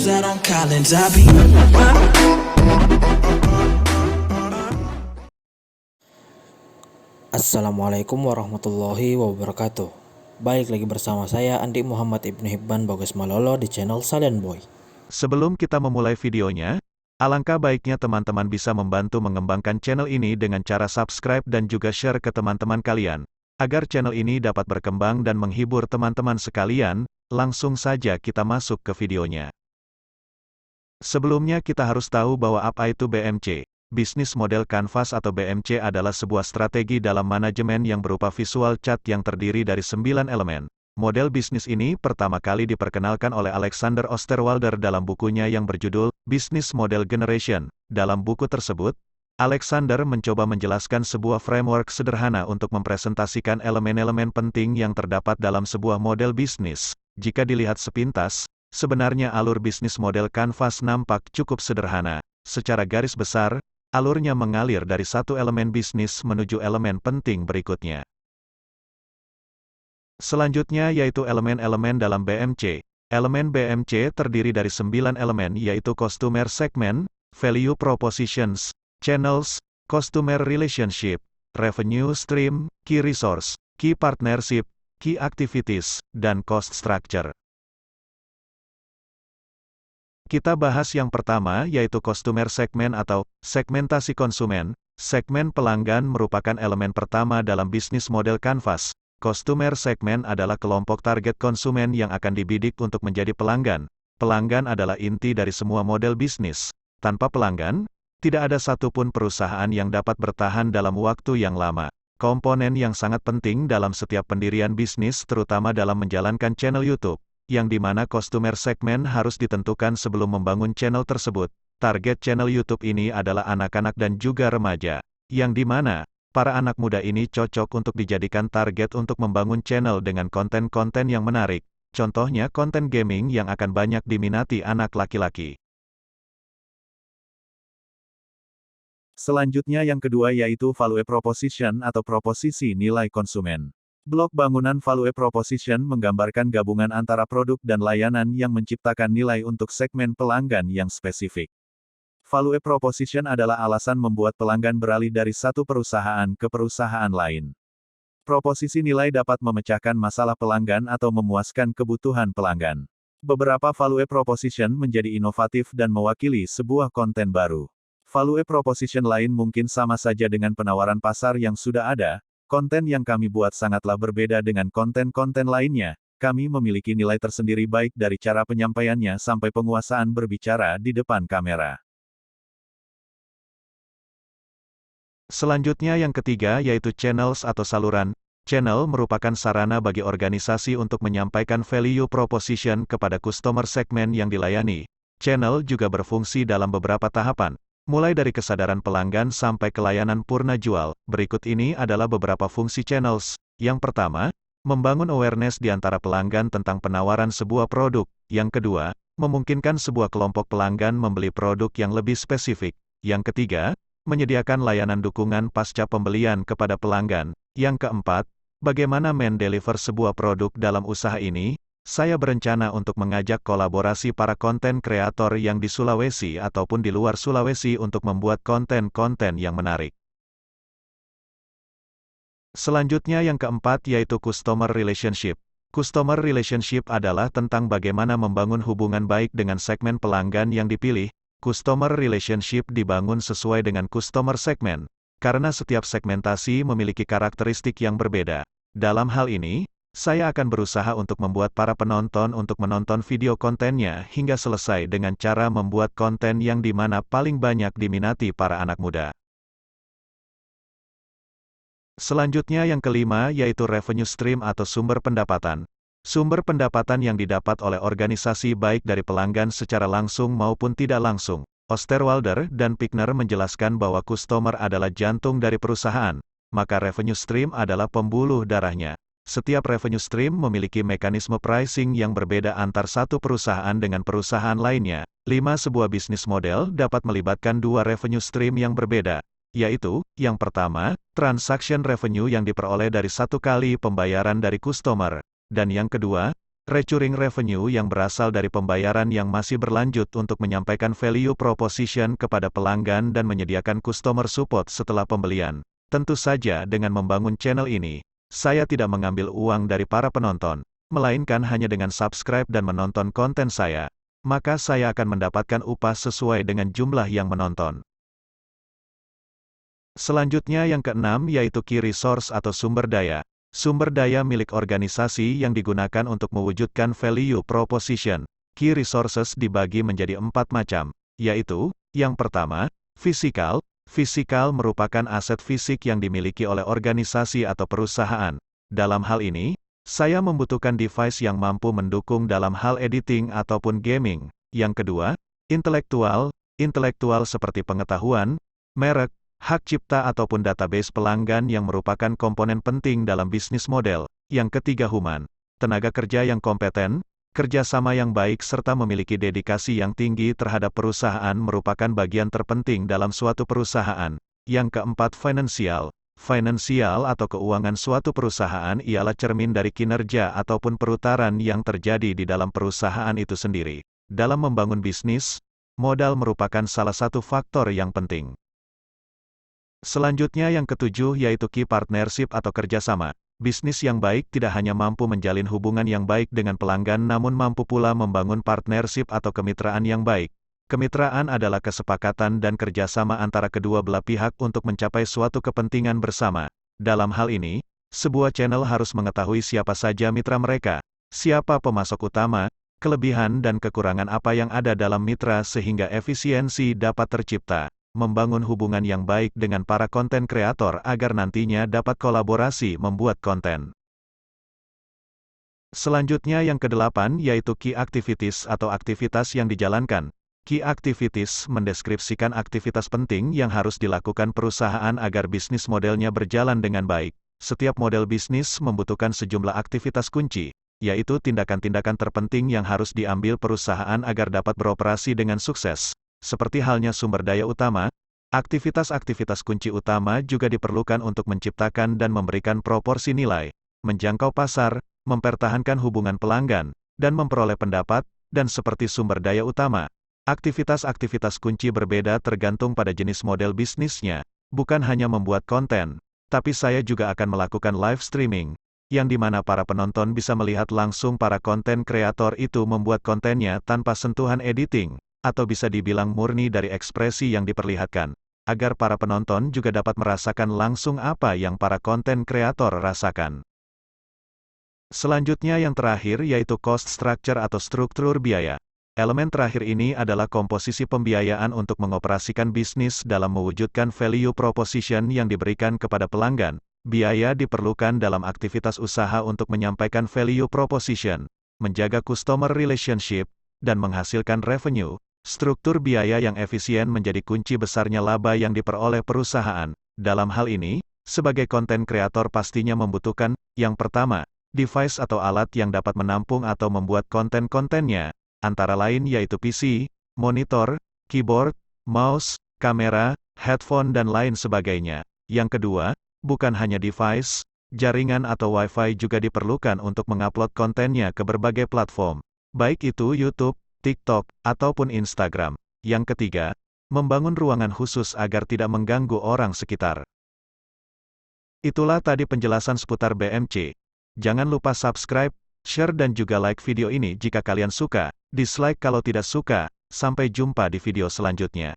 goes out on Collins. I be. Assalamualaikum warahmatullahi wabarakatuh. Baik lagi bersama saya Andi Muhammad Ibnu Hibban Bagas Malolo di channel Silent Boy. Sebelum kita memulai videonya, alangkah baiknya teman-teman bisa membantu mengembangkan channel ini dengan cara subscribe dan juga share ke teman-teman kalian, agar channel ini dapat berkembang dan menghibur teman-teman sekalian. Langsung saja kita masuk ke videonya. Sebelumnya kita harus tahu bahwa apa itu BMC. Business Model Canvas atau BMC adalah sebuah strategi dalam manajemen yang berupa visual chart yang terdiri dari 9 elemen. Model bisnis ini pertama kali diperkenalkan oleh Alexander Osterwalder dalam bukunya yang berjudul Business Model Generation. Dalam buku tersebut, Alexander mencoba menjelaskan sebuah framework sederhana untuk mempresentasikan elemen-elemen penting yang terdapat dalam sebuah model bisnis. Jika dilihat sepintas, sebenarnya alur bisnis model Canvas nampak cukup sederhana. Secara garis besar, alurnya mengalir dari satu elemen bisnis menuju elemen penting berikutnya. Selanjutnya yaitu elemen-elemen dalam BMC. Elemen BMC terdiri dari 9 elemen yaitu Customer Segment, Value Propositions, Channels, Customer Relationship, Revenue Stream, Key Resource, Key Partnership, Key Activities, dan Cost Structure. Kita bahas yang pertama yaitu Customer Segment atau segmentasi konsumen. Segmen pelanggan merupakan elemen pertama dalam bisnis model Canvas. Customer Segment adalah kelompok target konsumen yang akan dibidik untuk menjadi pelanggan. Pelanggan adalah inti dari semua model bisnis. Tanpa pelanggan, tidak ada satupun perusahaan yang dapat bertahan dalam waktu yang lama. Komponen yang sangat penting dalam setiap pendirian bisnis terutama dalam menjalankan channel YouTube, yang dimana customer segment harus ditentukan sebelum membangun channel tersebut. Target channel YouTube ini adalah anak-anak dan juga remaja, yang dimana para anak muda ini cocok untuk dijadikan target untuk membangun channel dengan konten-konten yang menarik. Contohnya konten gaming yang akan banyak diminati anak laki-laki. Selanjutnya yang kedua yaitu Value Proposition atau proposisi nilai konsumen. Blok bangunan Value Proposition menggambarkan gabungan antara produk dan layanan yang menciptakan nilai untuk segmen pelanggan yang spesifik. Value Proposition adalah alasan membuat pelanggan beralih dari satu perusahaan ke perusahaan lain. Proposisi nilai dapat memecahkan masalah pelanggan atau memuaskan kebutuhan pelanggan. Beberapa Value Proposition menjadi inovatif dan mewakili sebuah konten baru. Value Proposition lain mungkin sama saja dengan penawaran pasar yang sudah ada. Konten yang kami buat sangatlah berbeda dengan konten-konten lainnya. Kami memiliki nilai tersendiri baik dari cara penyampaiannya sampai penguasaan berbicara di depan kamera. Selanjutnya yang ketiga yaitu channels atau saluran. Channel merupakan sarana bagi organisasi untuk menyampaikan value proposition kepada customer segment yang dilayani. Channel juga berfungsi dalam beberapa tahapan, mulai dari kesadaran pelanggan sampai ke layanan purna jual. Berikut ini adalah beberapa fungsi channels. Yang pertama, membangun awareness di antara pelanggan tentang penawaran sebuah produk. Yang kedua, memungkinkan sebuah kelompok pelanggan membeli produk yang lebih spesifik. Yang ketiga, menyediakan layanan dukungan pasca pembelian kepada pelanggan. Yang keempat, bagaimana mendeliver sebuah produk dalam usaha ini. Saya berencana untuk mengajak kolaborasi para konten kreator yang di Sulawesi ataupun di luar Sulawesi untuk membuat konten-konten yang menarik. Selanjutnya yang keempat yaitu Customer Relationship. Customer Relationship adalah tentang bagaimana membangun hubungan baik dengan segmen pelanggan yang dipilih. Customer Relationship dibangun sesuai dengan customer segment, karena setiap segmentasi memiliki karakteristik yang berbeda. Dalam hal ini, saya akan berusaha untuk membuat para penonton untuk menonton video kontennya hingga selesai dengan cara membuat konten yang dimana paling banyak diminati para anak muda. Selanjutnya yang kelima yaitu revenue stream atau sumber pendapatan. Sumber pendapatan yang didapat oleh organisasi baik dari pelanggan secara langsung maupun tidak langsung. Osterwalder dan Pickner menjelaskan bahwa customer adalah jantung dari perusahaan, maka revenue stream adalah pembuluh darahnya. Setiap revenue stream memiliki mekanisme pricing yang berbeda antar satu perusahaan dengan perusahaan lainnya. 5. Sebuah bisnis model dapat melibatkan dua revenue stream yang berbeda, yaitu, yang pertama, transaction revenue yang diperoleh dari satu kali pembayaran dari customer, dan yang kedua, recurring revenue yang berasal dari pembayaran yang masih berlanjut untuk menyampaikan value proposition kepada pelanggan dan menyediakan customer support setelah pembelian. Tentu saja dengan membangun channel ini, saya tidak mengambil uang dari para penonton, melainkan hanya dengan subscribe dan menonton konten saya, maka saya akan mendapatkan upah sesuai dengan jumlah yang menonton. Selanjutnya yang keenam yaitu key resource atau sumber daya. Sumber daya milik organisasi yang digunakan untuk mewujudkan value proposition. Key resources dibagi menjadi 4 macam, yaitu, yang pertama, fisikal. Fisikal merupakan aset fisik yang dimiliki oleh organisasi atau perusahaan. Dalam hal ini, saya membutuhkan device yang mampu mendukung dalam hal editing ataupun gaming. Yang kedua, intelektual. Intelektual seperti pengetahuan, merek, hak cipta ataupun database pelanggan yang merupakan komponen penting dalam bisnis model. Yang ketiga human, tenaga kerja yang kompeten, kerjasama yang baik serta memiliki dedikasi yang tinggi terhadap perusahaan merupakan bagian terpenting dalam suatu perusahaan. Yang keempat finansial. Finansial atau keuangan suatu perusahaan ialah cermin dari kinerja ataupun perputaran yang terjadi di dalam perusahaan itu sendiri. Dalam membangun bisnis, modal merupakan salah satu faktor yang penting. Selanjutnya yang ketujuh yaitu key partnership atau kerjasama. Bisnis yang baik tidak hanya mampu menjalin hubungan yang baik dengan pelanggan namun mampu pula membangun partnership atau kemitraan yang baik. Kemitraan adalah kesepakatan dan kerjasama antara kedua belah pihak untuk mencapai suatu kepentingan bersama. Dalam hal ini, sebuah channel harus mengetahui siapa saja mitra mereka, siapa pemasok utama, kelebihan dan kekurangan apa yang ada dalam mitra sehingga efisiensi dapat tercipta. Membangun hubungan yang baik dengan para konten kreator agar nantinya dapat kolaborasi membuat konten. Selanjutnya yang kedelapan yaitu key activities atau aktivitas yang dijalankan. Key activities mendeskripsikan aktivitas penting yang harus dilakukan perusahaan agar bisnis modelnya berjalan dengan baik. Setiap model bisnis membutuhkan sejumlah aktivitas kunci, yaitu tindakan-tindakan terpenting yang harus diambil perusahaan agar dapat beroperasi dengan sukses. Seperti halnya sumber daya utama, aktivitas-aktivitas kunci utama juga diperlukan untuk menciptakan dan memberikan proporsi nilai, menjangkau pasar, mempertahankan hubungan pelanggan, dan memperoleh pendapat, dan seperti sumber daya utama. Aktivitas-aktivitas kunci berbeda tergantung pada jenis model bisnisnya, bukan hanya membuat konten, tapi saya juga akan melakukan live streaming, yang dimana para penonton bisa melihat langsung para konten kreator itu membuat kontennya tanpa sentuhan editing, atau bisa dibilang murni dari ekspresi yang diperlihatkan, agar para penonton juga dapat merasakan langsung apa yang para konten kreator rasakan. Selanjutnya yang terakhir yaitu cost structure atau struktur biaya. Elemen terakhir ini adalah komposisi pembiayaan untuk mengoperasikan bisnis dalam mewujudkan value proposition yang diberikan kepada pelanggan. Biaya diperlukan dalam aktivitas usaha untuk menyampaikan value proposition, menjaga customer relationship, dan menghasilkan revenue. Struktur biaya yang efisien menjadi kunci besarnya laba yang diperoleh perusahaan. Dalam hal ini, sebagai konten kreator pastinya membutuhkan, yang pertama, device atau alat yang dapat menampung atau membuat konten-kontennya, antara lain yaitu PC, monitor, keyboard, mouse, kamera, headphone dan lain sebagainya. Yang kedua, bukan hanya device, jaringan atau Wi-Fi juga diperlukan untuk mengupload kontennya ke berbagai platform, baik itu YouTube, TikTok, ataupun Instagram. Yang ketiga, membangun ruangan khusus agar tidak mengganggu orang sekitar. Itulah tadi penjelasan seputar BMC. Jangan lupa subscribe, share dan juga like video ini jika kalian suka, dislike kalau tidak suka. Sampai jumpa di video selanjutnya.